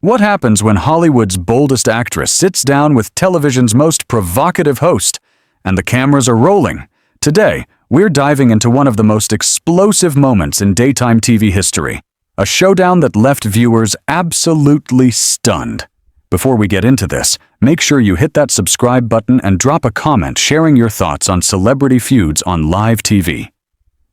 What happens when Hollywood's boldest actress sits down with television's most provocative host, and the cameras are rolling? Today, we're diving into one of the most explosive moments in daytime TV history, a showdown that left viewers absolutely stunned. Before we get into this, make sure you hit that subscribe button and drop a comment sharing your thoughts on celebrity feuds on live TV.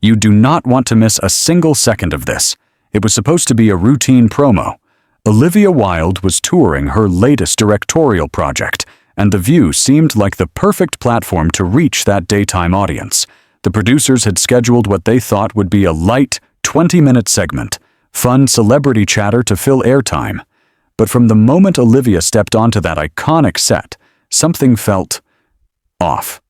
You do not want to miss a single second of this. It was supposed to be a routine promo. Olivia Wilde was touring her latest directorial project, and The View seemed like the perfect platform to reach that daytime audience. The producers had scheduled what they thought would be a light, 20-minute segment, fun celebrity chatter to fill airtime. But from the moment Olivia stepped onto that iconic set, something felt off.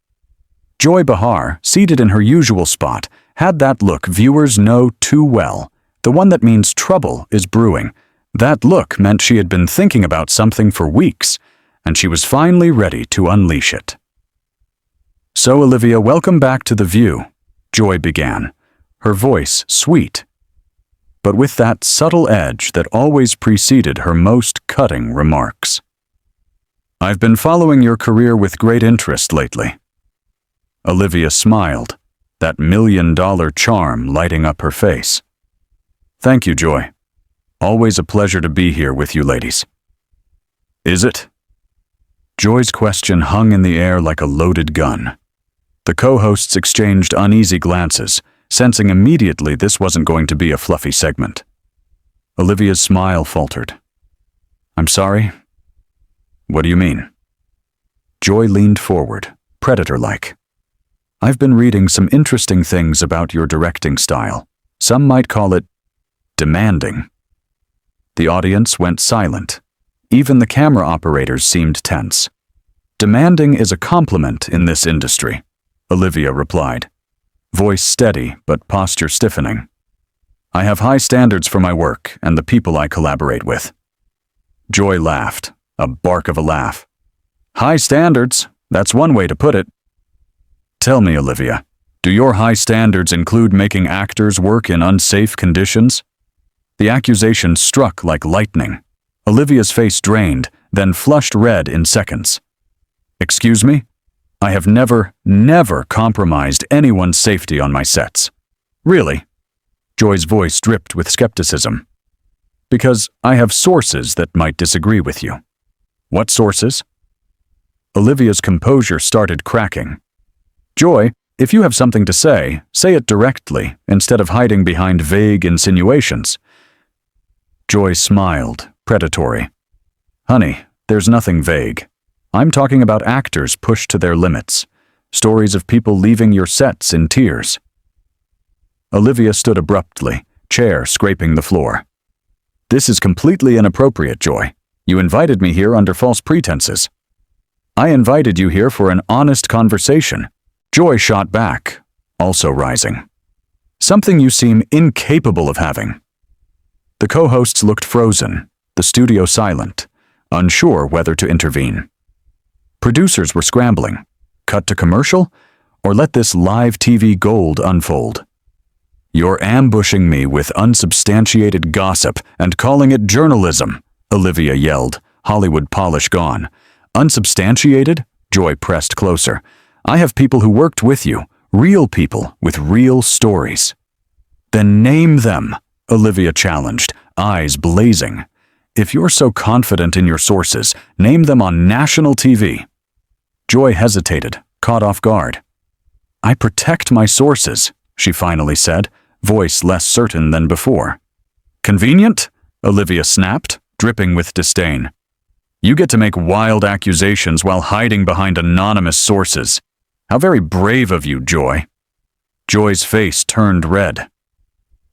Joy Behar, seated in her usual spot, had that look viewers know too well, the one that means trouble is brewing. That look meant she had been thinking about something for weeks, and she was finally ready to unleash it. "So, Olivia, welcome back to The View," Joy began, her voice sweet, but with that subtle edge that always preceded her most cutting remarks. "I've been following your career with great interest lately." Olivia smiled, that million-dollar charm lighting up her face. "Thank you, Joy. Always a pleasure to be here with you ladies." "Is it?" Joy's question hung in the air like a loaded gun. The co-hosts exchanged uneasy glances, sensing immediately this wasn't going to be a fluffy segment. Olivia's smile faltered. "I'm sorry? What do you mean?" Joy leaned forward, predator-like. "I've been reading some interesting things about your directing style. Some might call it demanding." The audience went silent. Even the camera operators seemed tense. "Demanding is a compliment in this industry," Olivia replied, voice steady but posture stiffening. "I have high standards for my work and the people I collaborate with." Joy laughed, a bark of a laugh. "High standards? That's one way to put it." "Tell me, Olivia, do your high standards include making actors work in unsafe conditions?" The accusation struck like lightning. Olivia's face drained, then flushed red in seconds. "Excuse me? I have never compromised anyone's safety on my sets." "Really?" Joy's voice dripped with skepticism. "Because I have sources that might disagree with you." "What sources?" Olivia's composure started cracking. "Joy, if you have something to say it directly, instead of hiding behind vague insinuations." Joy smiled, predatory. "Honey, there's nothing vague. I'm talking about actors pushed to their limits. Stories of people leaving your sets in tears." Olivia stood abruptly, chair scraping the floor. "This is completely inappropriate, Joy. You invited me here under false pretenses." "I invited you here for an honest conversation." Joy shot back, also rising. "Something you seem incapable of having." The co-hosts looked frozen, the studio silent, unsure whether to intervene. Producers were scrambling. Cut to commercial? Or let this live TV gold unfold? "You're ambushing me with unsubstantiated gossip and calling it journalism," Olivia yelled, Hollywood polish gone. "Unsubstantiated?" Joy pressed closer. "I have people who worked with you, real people with real stories." "Then name them," Olivia challenged, eyes blazing. "If you're so confident in your sources, name them on national TV." Joy hesitated, caught off guard. "I protect my sources," she finally said, voice less certain than before. "Convenient?" Olivia snapped, dripping with disdain. "You get to make wild accusations while hiding behind anonymous sources. How very brave of you, Joy." Joy's face turned red.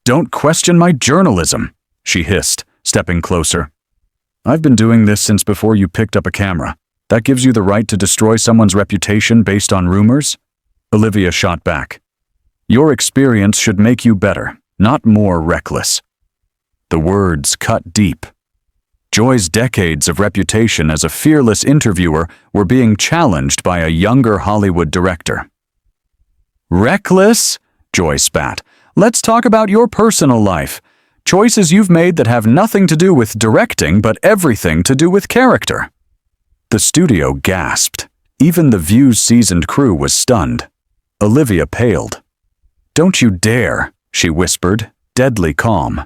"Don't question my journalism," she hissed, stepping closer. "I've been doing this since before you picked up a camera. That gives you the right to destroy someone's reputation based on rumors?" Olivia shot back. "Your experience should make you better, not more reckless." The words cut deep. Joy's decades of reputation as a fearless interviewer were being challenged by a younger Hollywood director. "Reckless?" Joy spat. "Let's talk about your personal life. Choices you've made that have nothing to do with directing but everything to do with character." The studio gasped. Even the View's seasoned crew was stunned. Olivia paled. "Don't you dare," she whispered, deadly calm.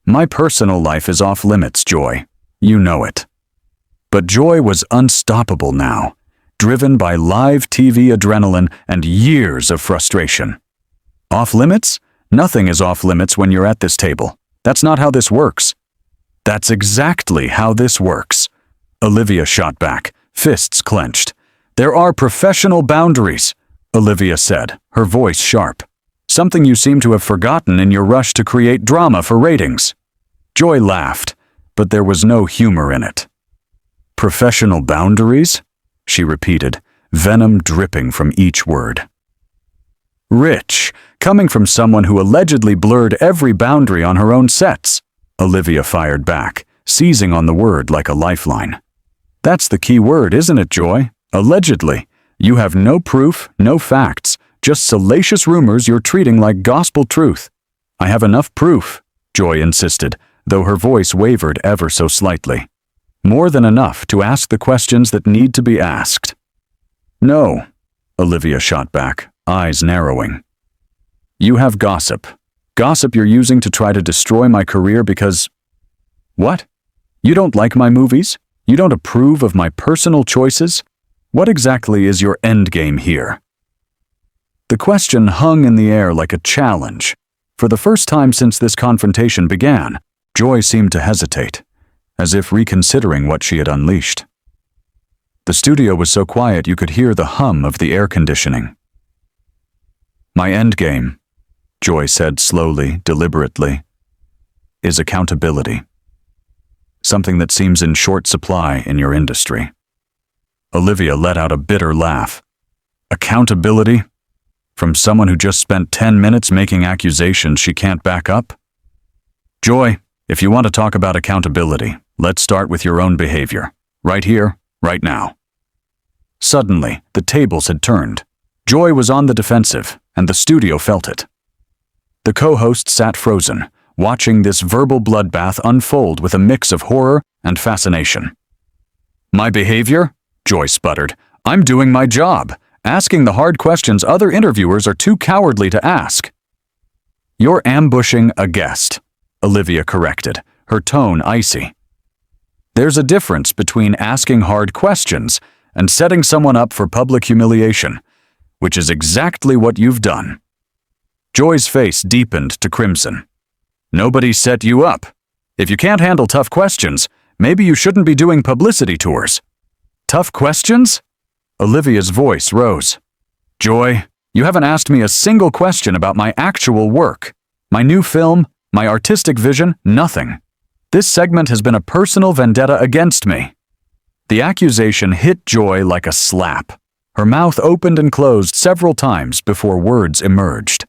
"My personal life is off limits, Joy. You know it." But Joy was unstoppable now, driven by live TV adrenaline and years of frustration. Off limits? Nothing is off limits when you're at this table. That's not how this works. "That's exactly how this works," Olivia shot back, fists clenched. "There are professional boundaries," Olivia said, her voice sharp. "Something you seem to have forgotten in your rush to create drama for ratings." Joy laughed, but there was no humor in it. "Professional boundaries?" she repeated, venom dripping from each word. "Rich, coming from someone who allegedly blurred every boundary on her own sets," Olivia fired back, seizing on the word like a lifeline. "That's the key word, isn't it, Joy? Allegedly. You have no proof, no facts, just salacious rumors you're treating like gospel truth." "I have enough proof," Joy insisted, though her voice wavered ever so slightly. "More than enough to ask the questions that need to be asked." "No," Olivia shot back, eyes narrowing. "You have gossip. Gossip you're using to try to destroy my career because—" "What? You don't like my movies? You don't approve of my personal choices? What exactly is your endgame here?" The question hung in the air like a challenge. For the first time since this confrontation began, Joy seemed to hesitate, as if reconsidering what she had unleashed. The studio was so quiet you could hear the hum of the air conditioning. "My endgame," Joy said slowly, deliberately, "is accountability. Something that seems in short supply in your industry." Olivia let out a bitter laugh. "Accountability? From someone who just spent 10 minutes making accusations she can't back up?" "Joy, if you want to talk about accountability, let's start with your own behavior. Right here, right now." Suddenly, the tables had turned. Joy was on the defensive, and the studio felt it. The co-host sat frozen, watching this verbal bloodbath unfold with a mix of horror and fascination. "My behavior?" Joy sputtered. "I'm doing my job, asking the hard questions other interviewers are too cowardly to ask." "You're ambushing a guest," Olivia corrected, her tone icy. "There's a difference between asking hard questions and setting someone up for public humiliation, which is exactly what you've done." Joy's face deepened to crimson. "Nobody set you up. If you can't handle tough questions, maybe you shouldn't be doing publicity tours." "Tough questions?" Olivia's voice rose. "Joy, you haven't asked me a single question about my actual work. My new film, my artistic vision, nothing. This segment has been a personal vendetta against me." The accusation hit Joy like a slap. Her mouth opened and closed several times before words emerged.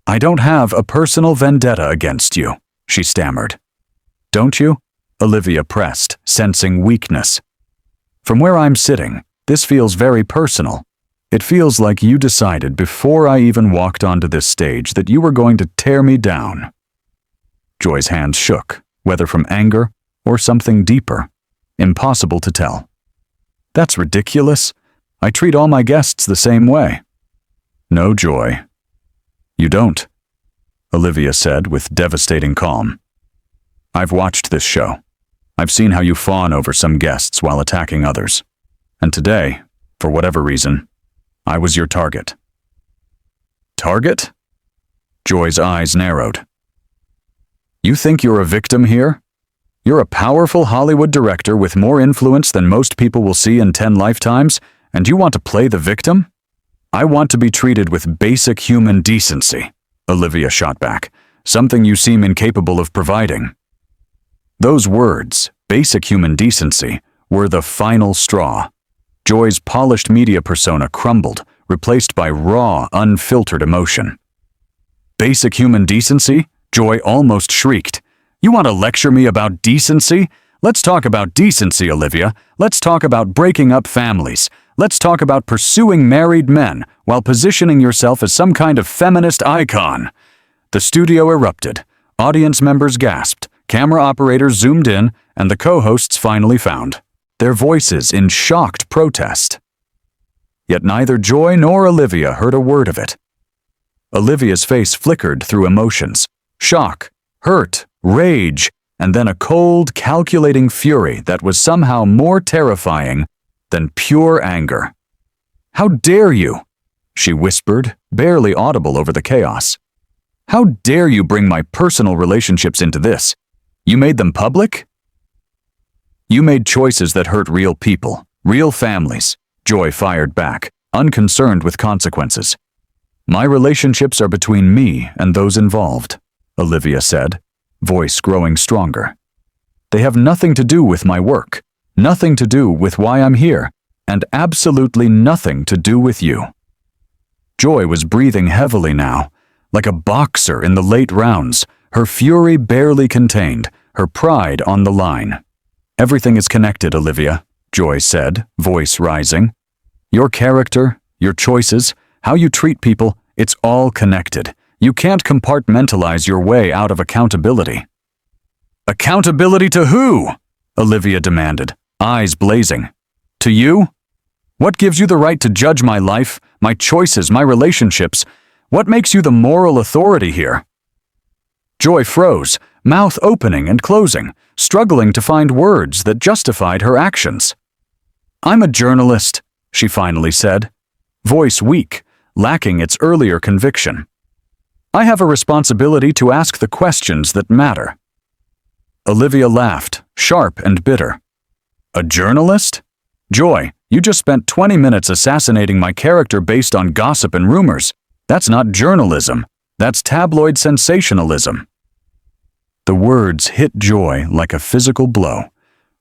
"I don't have a personal vendetta against you," she stammered. "Don't you?" Olivia pressed, sensing weakness. "From where I'm sitting, this feels very personal. It feels like you decided before I even walked onto this stage that you were going to tear me down." Joy's hands shook, whether from anger or something deeper. Impossible to tell. "That's ridiculous. I treat all my guests the same way." "No, Joy. You don't," Olivia said with devastating calm. "I've watched this show. I've seen how you fawn over some guests while attacking others. And today, for whatever reason, I was your target." "Target?" Joy's eyes narrowed. "You think you're a victim here? You're a powerful Hollywood director with more influence than most people will see in 10 lifetimes, and you want to play the victim? I want to be treated with basic human decency," Olivia shot back, "something you seem incapable of providing." Those words, basic human decency, were the final straw. Joy's polished media persona crumbled, replaced by raw, unfiltered emotion. "Basic human decency?" Joy almost shrieked. "You want to lecture me about decency? Let's talk about decency, Olivia. Let's talk about breaking up families. Let's talk about pursuing married men while positioning yourself as some kind of feminist icon." The studio erupted. Audience members gasped, camera operators zoomed in, and the co-hosts finally found, their voices in shocked protest. Yet neither Joy nor Olivia heard a word of it. Olivia's face flickered through emotions, shock, hurt, rage, and then a cold, calculating fury that was somehow more terrifying than pure anger. "How dare you?" she whispered, barely audible over the chaos. "How dare you bring my personal relationships into this? You made them public? You made choices that hurt real people, real families," Joy fired back, unconcerned with consequences. "My relationships are between me and those involved," Olivia said, voice growing stronger. "They have nothing to do with my work, nothing to do with why I'm here, and absolutely nothing to do with you." Joy was breathing heavily now, like a boxer in the late rounds, her fury barely contained, her pride on the line. "Everything is connected, Olivia," Joy said, voice rising. "Your character, your choices, how you treat people, it's all connected. You can't compartmentalize your way out of accountability." "Accountability to who?" Olivia demanded, eyes blazing. "To you? What gives you the right to judge my life, my choices, my relationships? What makes you the moral authority here?" Joy froze, mouth opening and closing, struggling to find words that justified her actions. "I'm a journalist," she finally said, voice weak, lacking its earlier conviction. "I have a responsibility to ask the questions that matter." Olivia laughed, sharp and bitter. "A journalist? Joy, you just spent 20 minutes assassinating my character based on gossip and rumors. That's not journalism. That's tabloid sensationalism." The words hit Joy like a physical blow.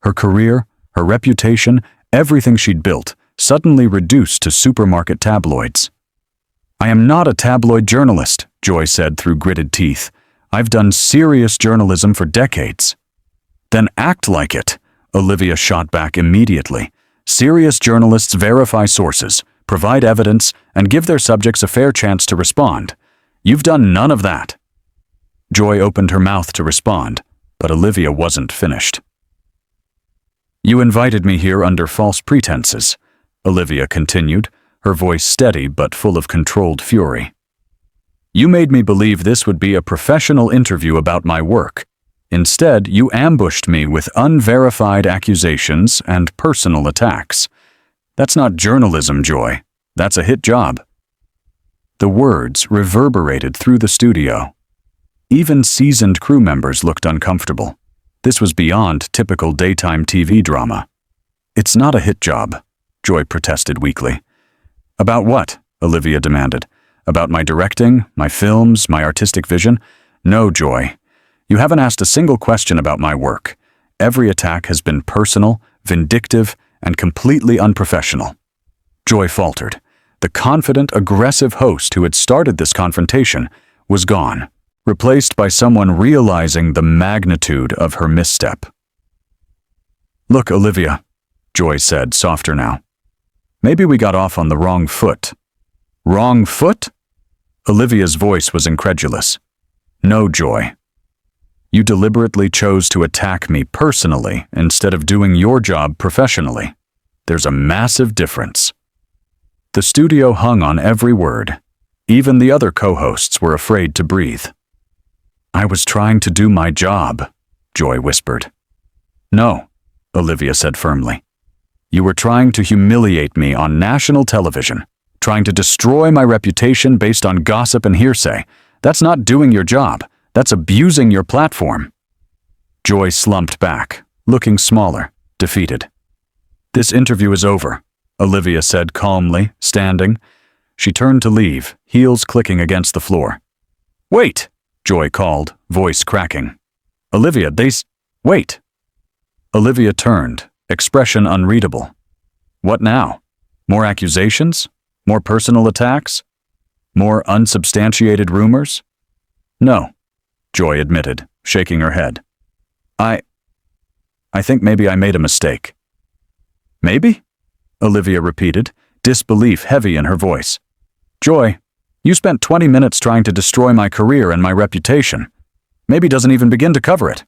Her career, her reputation, everything she'd built, suddenly reduced to supermarket tabloids. "I am not a tabloid journalist," Joy said through gritted teeth. "I've done serious journalism for decades." "Then act like it," Olivia shot back immediately. "Serious journalists verify sources, provide evidence, and give their subjects a fair chance to respond. You've done none of that." Joy opened her mouth to respond, but Olivia wasn't finished. "You invited me here under false pretenses," Olivia continued, her voice steady but full of controlled fury. "You made me believe this would be a professional interview about my work. Instead, you ambushed me with unverified accusations and personal attacks. That's not journalism, Joy. That's a hit job." The words reverberated through the studio. Even seasoned crew members looked uncomfortable. This was beyond typical daytime TV drama. "It's not a hit job," Joy protested weakly. "About what?" Olivia demanded. "About my directing, my films, my artistic vision? No, Joy. You haven't asked a single question about my work. Every attack has been personal, vindictive, and completely unprofessional." Joy faltered. The confident, aggressive host who had started this confrontation was gone, replaced by someone realizing the magnitude of her misstep. "Look, Olivia," Joy said, softer now. "Maybe we got off on the wrong foot." "Wrong foot?" Olivia's voice was incredulous. "No, Joy. You deliberately chose to attack me personally instead of doing your job professionally. There's a massive difference." The studio hung on every word. Even the other co-hosts were afraid to breathe. "I was trying to do my job," Joy whispered. "No," Olivia said firmly. "You were trying to humiliate me on national television, trying to destroy my reputation based on gossip and hearsay. That's not doing your job. That's abusing your platform." Joy slumped back, looking smaller, defeated. "This interview is over," Olivia said calmly, standing. She turned to leave, heels clicking against the floor. "Wait!" Joy called, voice cracking. "Olivia, wait!" Olivia turned, expression unreadable. "What now? More accusations? More personal attacks? More unsubstantiated rumors?" "No," Joy admitted, shaking her head. I think maybe I made a mistake." "Maybe?" Olivia repeated, disbelief heavy in her voice. "Joy, you spent 20 minutes trying to destroy my career and my reputation. Maybe doesn't even begin to cover it.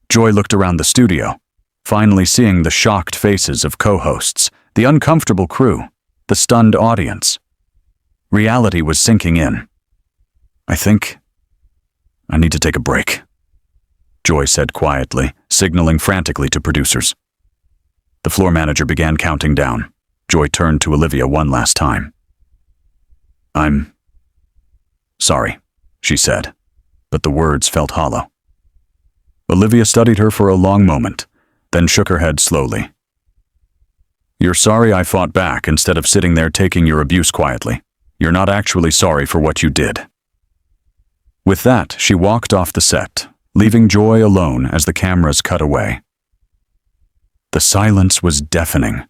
Joy looked around the studio, finally seeing the shocked faces of co-hosts, the uncomfortable crew, the stunned audience. Reality was sinking in. I think I need to take a break, Joy said quietly, signaling frantically to producers. The floor manager began counting down. Joy turned to Olivia one last time. I'm sorry, she said, but the words felt hollow. Olivia studied her for a long moment, then shook her head slowly. You're sorry I fought back instead of sitting there taking your abuse quietly. You're not actually sorry for what you did. With that, she walked off the set, leaving Joy alone as the cameras cut away. The silence was deafening,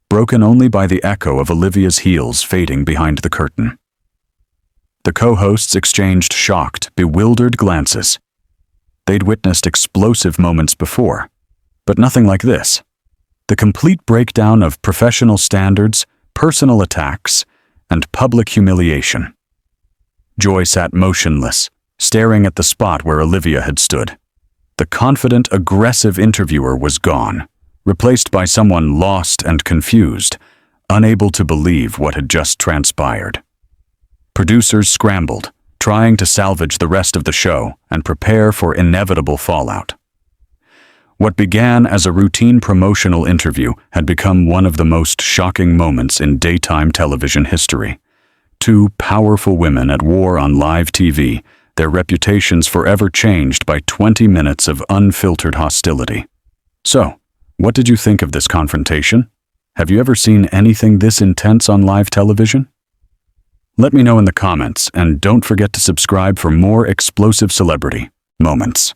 broken only by the echo of Olivia's heels fading behind the curtain. The co-hosts exchanged shocked, bewildered glances. They'd witnessed explosive moments before, but nothing like this. The complete breakdown of professional standards, personal attacks, and public humiliation. Joy sat motionless, staring at the spot where Olivia had stood. The confident, aggressive interviewer was gone, replaced by someone lost and confused, unable to believe what had just transpired. Producers scrambled, trying to salvage the rest of the show and prepare for inevitable fallout. What began as a routine promotional interview had become one of the most shocking moments in daytime television history. Two powerful women at war on live TV, their reputations forever changed by 20 minutes of unfiltered hostility. So, what did you think of this confrontation? Have you ever seen anything this intense on live television? Let me know in the comments, and don't forget to subscribe for more explosive celebrity moments.